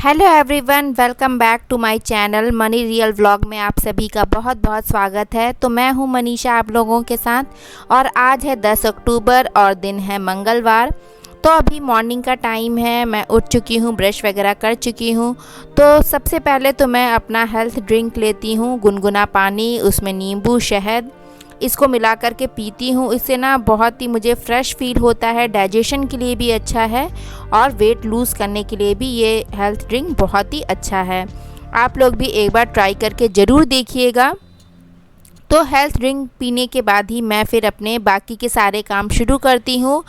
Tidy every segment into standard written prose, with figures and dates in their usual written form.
Hello everyone, welcome back to my channel money real vlog में आप सभी का बहुत बहुत स्वागत है। तो मैं हूं मनीषा आप लोगों के साथ और आज है 10 अक्टूबर और दिन है मंगलवार। तो अभी मॉर्निंग का टाइम है, मैं उठ चुकी हूं, ब्रश वगैरह कर चुकी हूं। तो सबसे पहले तो मैं अपना हेल्थ ड्रिंक लेती हूं, गुनगुना पानी, उसमें नींबू शहद इसको मिला कर के पीती हूँ। इससे ना बहुत ही मुझे फ़्रेश फील होता है, डाइजेशन के लिए भी अच्छा है और वेट लूज़ करने के लिए भी ये हेल्थ ड्रिंक बहुत ही अच्छा है। आप लोग भी एक बार ट्राई करके ज़रूर देखिएगा। तो हेल्थ ड्रिंक पीने के बाद ही मैं फिर अपने बाकी के सारे काम शुरू करती हूँ।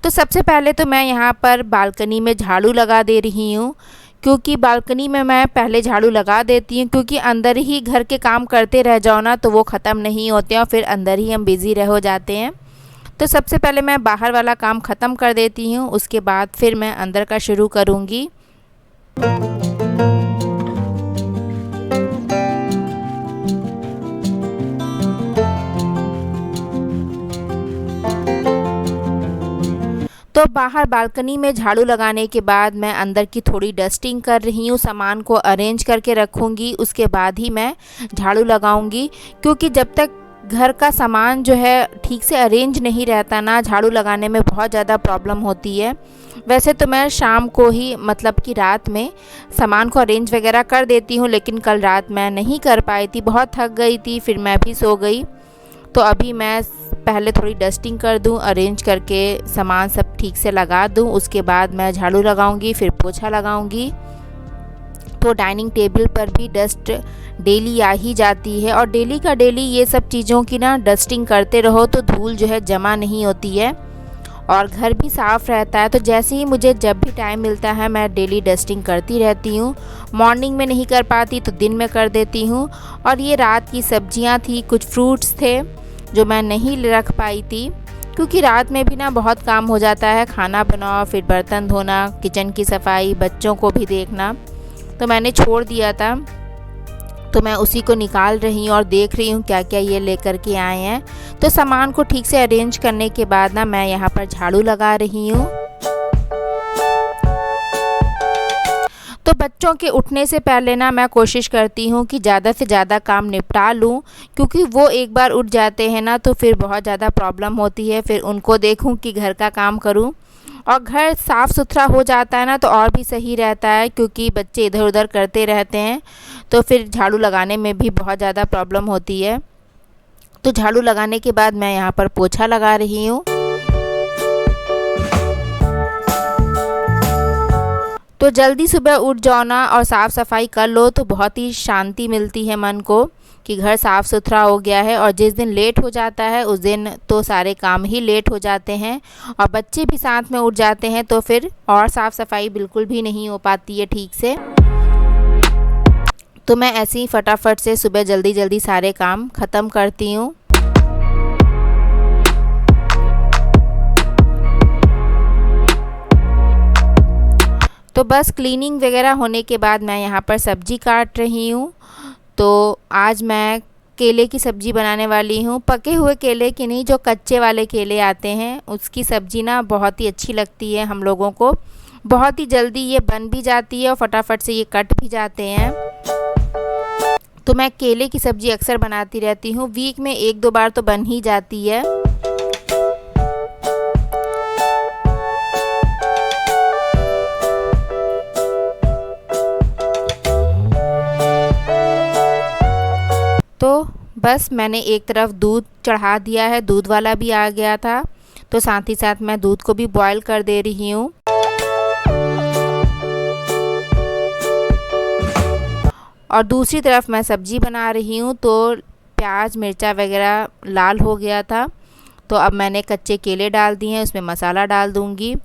तो सबसे पहले तो मैं यहाँ पर बालकनी में झाड़ू लगा दे रही हूँ, क्योंकि बालकनी में मैं पहले झाड़ू लगा देती हूँ, क्योंकि अंदर ही घर के काम करते रह जाओ ना तो वो ख़त्म नहीं होते हैं और फिर अंदर ही हम बिज़ी रह हो जाते हैं। तो सबसे पहले मैं बाहर वाला काम ख़त्म कर देती हूँ, उसके बाद फिर मैं अंदर का शुरू करूँगी। तो बाहर बालकनी में झाड़ू लगाने के बाद मैं अंदर की थोड़ी डस्टिंग कर रही हूँ, सामान को अरेंज करके रखूँगी, उसके बाद ही मैं झाड़ू लगाऊँगी। क्योंकि जब तक घर का सामान जो है ठीक से अरेंज नहीं रहता ना, झाड़ू लगाने में बहुत ज़्यादा प्रॉब्लम होती है। वैसे तो मैं शाम को ही मतलब कि रात में सामान को अरेंज वगैरह कर देती हूँ, लेकिन कल रात मैं नहीं कर पाई थी, बहुत थक गई थी, फिर मैं भी सो गई। तो अभी मैं पहले थोड़ी डस्टिंग कर दूं, अरेंज करके सामान सब ठीक से लगा दूं, उसके बाद मैं झाड़ू लगाऊंगी, फिर पोछा लगाऊंगी। तो डाइनिंग टेबल पर भी डस्ट डेली आ ही जाती है और डेली का डेली ये सब चीज़ों की ना डस्टिंग करते रहो तो धूल जो है जमा नहीं होती है और घर भी साफ़ रहता है। तो जैसे ही मुझे जब भी टाइम मिलता है मैं डेली डस्टिंग करती रहती हूँ। मॉर्निंग में नहीं कर पाती तो दिन में कर देती हूँ। और ये रात की सब्जियाँ थी, कुछ फ्रूट्स थे जो मैं नहीं रख पाई थी, क्योंकि रात में भी ना बहुत काम हो जाता है, खाना बनाओ, फिर बर्तन धोना, किचन की सफाई, बच्चों को भी देखना, तो मैंने छोड़ दिया था। तो मैं उसी को निकाल रही हूँ और देख रही हूँ क्या क्या ये लेकर के आए हैं। तो सामान को ठीक से अरेंज करने के बाद ना मैं यहाँ पर झाड़ू लगा रही हूँ। तो बच्चों के उठने से पहले ना मैं कोशिश करती हूँ कि ज़्यादा से ज़्यादा काम निपटा लूँ, क्योंकि वो एक बार उठ जाते हैं ना तो फिर बहुत ज़्यादा प्रॉब्लम होती है, फिर उनको देखूँ कि घर का काम करूँ। और घर साफ़ सुथरा हो जाता है ना तो और भी सही रहता है, क्योंकि बच्चे इधर उधर करते रहते हैं तो फिर झाड़ू लगाने में भी बहुत ज़्यादा प्रॉब्लम होती है। तो झाड़ू लगाने के बाद मैं यहाँ पर पोछा लगा रही हूँ। तो जल्दी सुबह उठ जाओ ना और साफ़ सफाई कर लो तो बहुत ही शांति मिलती है मन को कि घर साफ़ सुथरा हो गया है। और जिस दिन लेट हो जाता है उस दिन तो सारे काम ही लेट हो जाते हैं और बच्चे भी साथ में उठ जाते हैं, तो फिर और साफ़ सफाई बिल्कुल भी नहीं हो पाती है ठीक से। तो मैं ऐसे ही फटाफट से सुबह जल्दी जल्दी सारे काम ख़त्म करती हूँ। तो बस क्लीनिंग वगैरह होने के बाद मैं यहाँ पर सब्ज़ी काट रही हूँ। तो आज मैं केले की सब्ज़ी बनाने वाली हूँ, पके हुए केले की नहीं, जो कच्चे वाले केले आते हैं उसकी सब्ज़ी ना बहुत ही अच्छी लगती है हम लोगों को। बहुत ही जल्दी ये बन भी जाती है और फटाफट से ये कट भी जाते हैं। तो मैं केले की सब्ज़ी अक्सर बनाती रहती हूँ, वीक में 1-2 बार तो बन ही जाती है। तो बस मैंने एक तरफ दूध चढ़ा दिया है, दूध वाला भी आ गया था, तो साथ ही साथ मैं दूध को भी बॉईल कर दे रही हूँ। और दूसरी तरफ मैं सब्ज़ी बना रही हूँ। तो प्याज मिर्चा वगैरह लाल हो गया था, तो अब मैंने कच्चे केले डाल दिए हैं, उसमें मसाला डाल दूँगी।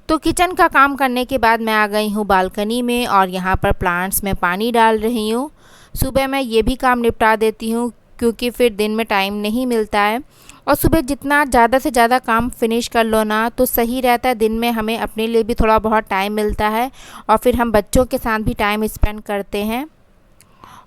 तो किचन का काम करने के बाद मैं आ गई हूँ बालकनी में और यहाँ पर प्लांट्स में पानी डाल रही हूँ। सुबह मैं ये भी काम निपटा देती हूँ, क्योंकि फिर दिन में टाइम नहीं मिलता है। और सुबह जितना ज़्यादा से ज़्यादा काम फिनिश कर लो ना तो सही रहता है, दिन में हमें अपने लिए भी थोड़ा बहुत टाइम मिलता है और फिर हम बच्चों के साथ भी टाइम स्पेंड करते हैं।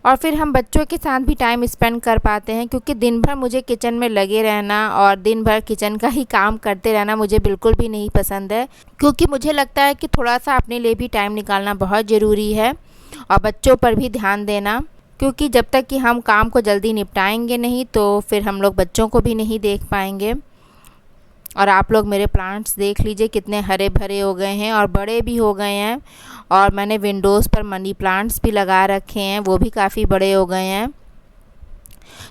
और फिर हम बच्चों के साथ भी टाइम स्पेंड कर पाते हैं, क्योंकि दिन भर मुझे किचन में लगे रहना और दिन भर किचन का ही काम करते रहना मुझे बिल्कुल भी नहीं पसंद है। क्योंकि मुझे लगता है कि थोड़ा सा अपने लिए भी टाइम निकालना बहुत ज़रूरी है और बच्चों पर भी ध्यान देना, क्योंकि जब तक कि हम काम को जल्दी निपटाएंगे नहीं तो फिर हम लोग बच्चों को भी नहीं देख पाएंगे। और आप लोग मेरे प्लांट्स देख लीजिए कितने हरे भरे हो गए हैं और बड़े भी हो गए हैं। और मैंने विंडोज़ पर मनी प्लांट्स भी लगा रखे हैं, वो भी काफ़ी बड़े हो गए हैं।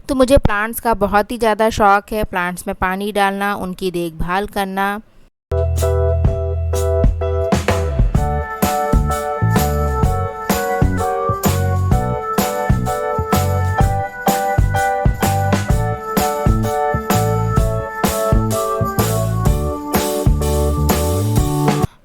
तो मुझे प्लांट्स का बहुत ही ज़्यादा शौक़ है, प्लांट्स में पानी डालना, उनकी देखभाल करना।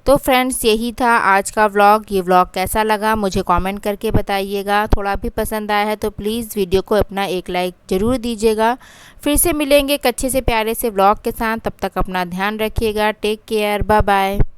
तो फ्रेंड्स यही था आज का व्लॉग। ये व्लॉग कैसा लगा मुझे कमेंट करके बताइएगा। थोड़ा भी पसंद आया है तो प्लीज़ वीडियो को अपना एक लाइक ज़रूर दीजिएगा। फिर से मिलेंगे एक अच्छे से प्यारे से व्लॉग के साथ। तब तक अपना ध्यान रखिएगा। Take care, bye bye.